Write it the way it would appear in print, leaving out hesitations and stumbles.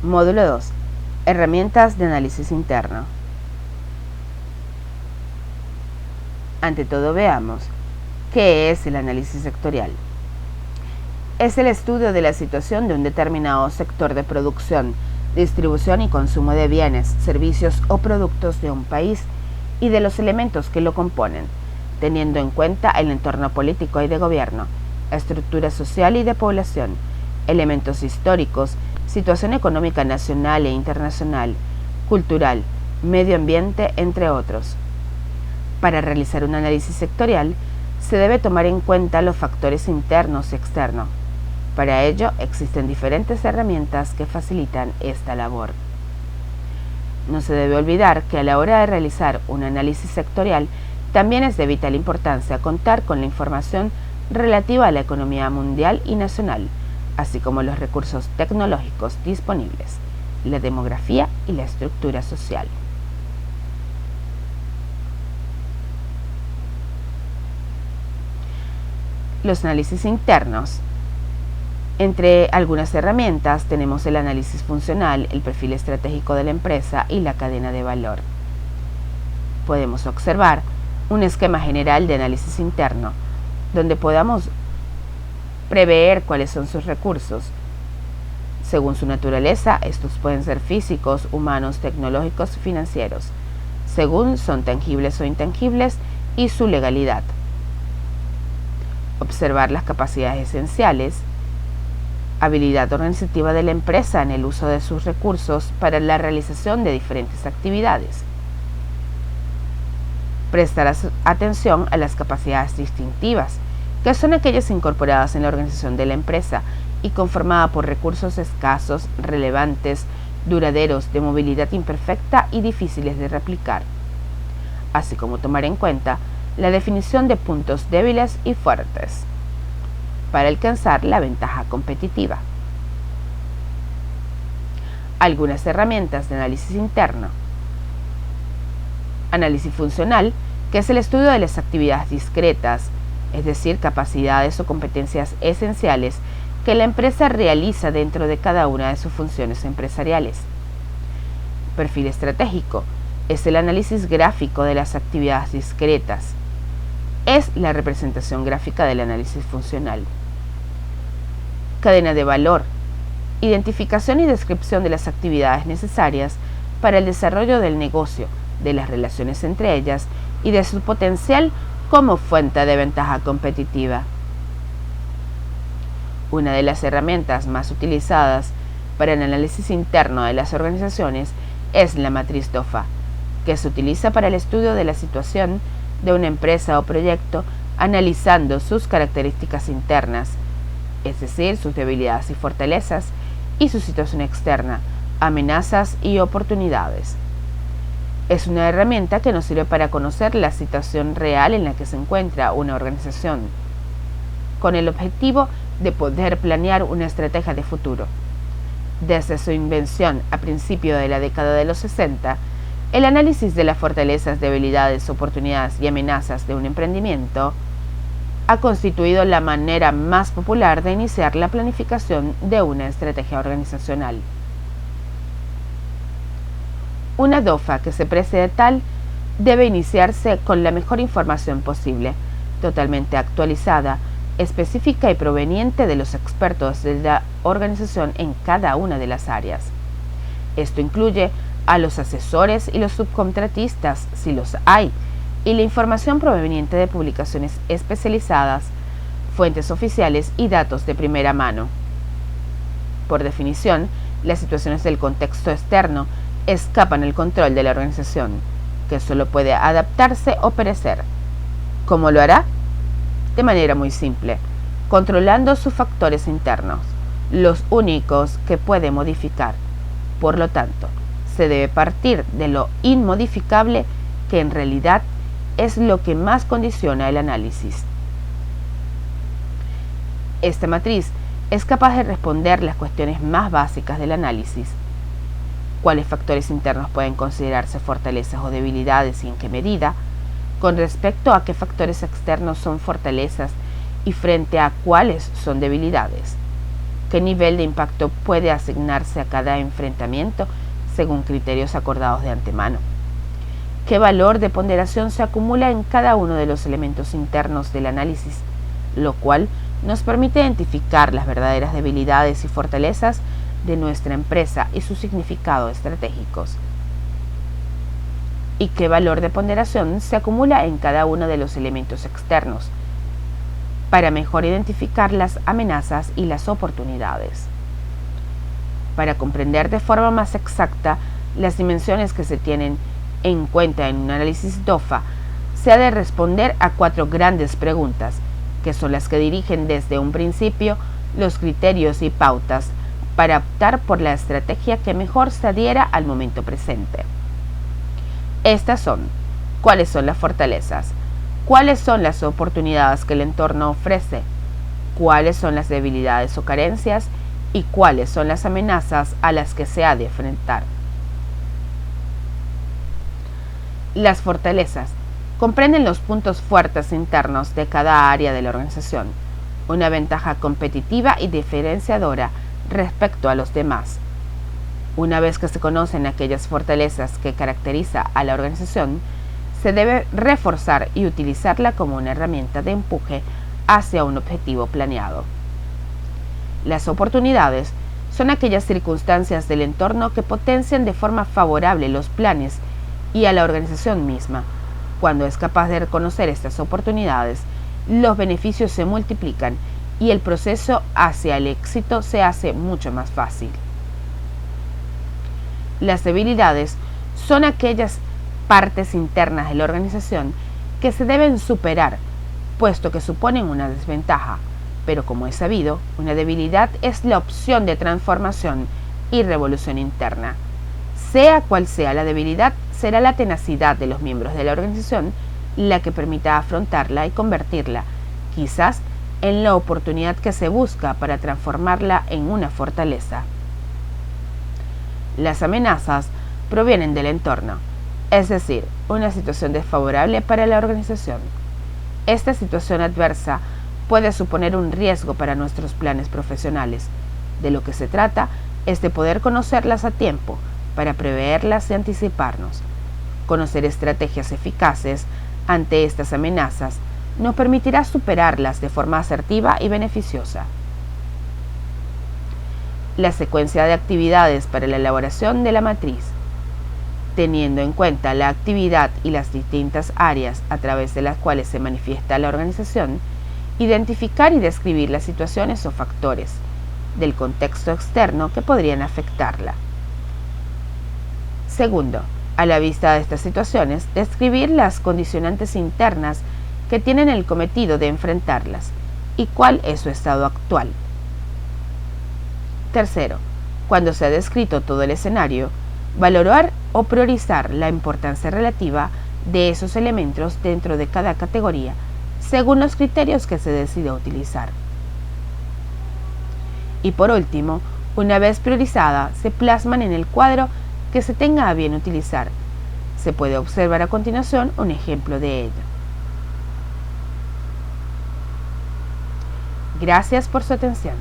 Módulo 2. Herramientas de análisis interno. Ante todo, veamos qué es el análisis sectorial. Es el estudio de la situación de un determinado sector de producción, distribución y consumo de bienes, servicios o productos de un país y de los elementos que lo componen, teniendo en cuenta el entorno político y de gobierno, estructura social y de población, elementos históricos, situación económica nacional e internacional, cultural, medio ambiente, entre otros. Para realizar un análisis sectorial, se debe tomar en cuenta los factores internos y externos. Para ello, existen diferentes herramientas que facilitan esta labor. No se debe olvidar que a la hora de realizar un análisis sectorial, también es de vital importancia contar con la información relativa a la economía mundial y nacional, así como los recursos tecnológicos disponibles, la demografía y la estructura social. Los análisis internos. Entre algunas herramientas tenemos el análisis funcional, el perfil estratégico de la empresa y la cadena de valor. Podemos observar un esquema general de análisis interno, donde podamos prever cuáles son sus recursos. Según su naturaleza, estos pueden ser físicos, humanos, tecnológicos y financieros, según son tangibles o intangibles y su legalidad. Observar las capacidades esenciales, habilidad organizativa de la empresa en el uso de sus recursos para la realización de diferentes actividades. Prestar atención a las capacidades distintivas, que son aquellas incorporadas en la organización de la empresa y conformada por recursos escasos, relevantes, duraderos, de movilidad imperfecta y difíciles de replicar, así como tomar en cuenta la definición de puntos débiles y fuertes para alcanzar la ventaja competitiva. Algunas herramientas de análisis interno. Análisis funcional, que es el estudio de las actividades discretas, es decir, capacidades o competencias esenciales que la empresa realiza dentro de cada una de sus funciones empresariales. Perfil estratégico es el análisis gráfico de las actividades discretas. Es la representación gráfica del análisis funcional. Cadena de valor, identificación y descripción de las actividades necesarias para el desarrollo del negocio, de las relaciones entre ellas y de su potencial como fuente de ventaja competitiva. Una de las herramientas más utilizadas para el análisis interno de las organizaciones es la matriz DOFA, que se utiliza para el estudio de la situación de una empresa o proyecto analizando sus características internas, es decir, sus debilidades y fortalezas, y su situación externa, amenazas y oportunidades. Es una herramienta que nos sirve para conocer la situación real en la que se encuentra una organización, con el objetivo de poder planear una estrategia de futuro. Desde su invención a principios de la década de los 60, el análisis de las fortalezas, debilidades, oportunidades y amenazas de un emprendimiento ha constituido la manera más popular de iniciar la planificación de una estrategia organizacional. Una DOFA que se precie de tal debe iniciarse con la mejor información posible, totalmente actualizada, específica y proveniente de los expertos de la organización en cada una de las áreas. Esto incluye a los asesores y los subcontratistas, si los hay, y la información proveniente de publicaciones especializadas, fuentes oficiales y datos de primera mano. Por definición, las situaciones del contexto externo escapan al control de la organización, que solo puede adaptarse o perecer. ¿Cómo lo hará? De manera muy simple, controlando sus factores internos, los únicos que puede modificar. Por lo tanto, se debe partir de lo inmodificable, que en realidad es lo que más condiciona el análisis. Esta matriz es capaz de responder las cuestiones más básicas del análisis. ¿Cuáles factores internos pueden considerarse fortalezas o debilidades y en qué medida? Con respecto a qué factores externos son fortalezas y frente a cuáles son debilidades. ¿Qué nivel de impacto puede asignarse a cada enfrentamiento según criterios acordados de antemano? ¿Qué valor de ponderación se acumula en cada uno de los elementos internos del análisis, lo cual nos permite identificar las verdaderas debilidades y fortalezas de nuestra empresa y sus significados estratégicos? ¿Y qué valor de ponderación se acumula en cada uno de los elementos externos para mejor identificar las amenazas y las oportunidades? Para comprender de forma más exacta las dimensiones que se tienen en cuenta en un análisis DOFA, se ha de responder a 4 grandes preguntas, que son las que dirigen desde un principio los criterios y pautas para optar por la estrategia que mejor se adhiera al momento presente. Estas son: ¿cuáles son las fortalezas? ¿Cuáles son las oportunidades que el entorno ofrece? ¿Cuáles son las debilidades o carencias? ¿Y cuáles son las amenazas a las que se ha de enfrentar? Las fortalezas comprenden los puntos fuertes internos de cada área de la organización, una ventaja competitiva y diferenciadora respecto a los demás. Una vez que se conocen aquellas fortalezas que caracteriza a la organización, se debe reforzar y utilizarla como una herramienta de empuje hacia un objetivo planeado. Las oportunidades son aquellas circunstancias del entorno que potencian de forma favorable los planes y a la organización misma. Cuando es capaz de reconocer estas oportunidades, los beneficios se multiplican y el proceso hacia el éxito se hace mucho más fácil. Las debilidades son aquellas partes internas de la organización que se deben superar, puesto que suponen una desventaja, pero como es sabido, una debilidad es la opción de transformación y revolución interna. Sea cual sea la debilidad, será la tenacidad de los miembros de la organización la que permita afrontarla y convertirla, quizás, en la oportunidad que se busca para transformarla en una fortaleza. Las amenazas provienen del entorno, es decir, una situación desfavorable para la organización. Esta situación adversa puede suponer un riesgo para nuestros planes profesionales. De lo que se trata es de poder conocerlas a tiempo para preverlas y anticiparnos. Conocer estrategias eficaces ante estas amenazas nos permitirá superarlas de forma asertiva y beneficiosa. La secuencia de actividades para la elaboración de la matriz. Teniendo en cuenta la actividad y las distintas áreas a través de las cuales se manifiesta la organización, identificar y describir las situaciones o factores del contexto externo que podrían afectarla. Segundo, a la vista de estas situaciones, describir las condicionantes internas que tienen el cometido de enfrentarlas y cuál es su estado actual. Tercero, cuando se ha descrito todo el escenario, valorar o priorizar la importancia relativa de esos elementos dentro de cada categoría, según los criterios que se decida utilizar. Y por último, una vez priorizada, se plasman en el cuadro que se tenga a bien utilizar. Se puede observar a continuación un ejemplo de ello. Gracias por su atención.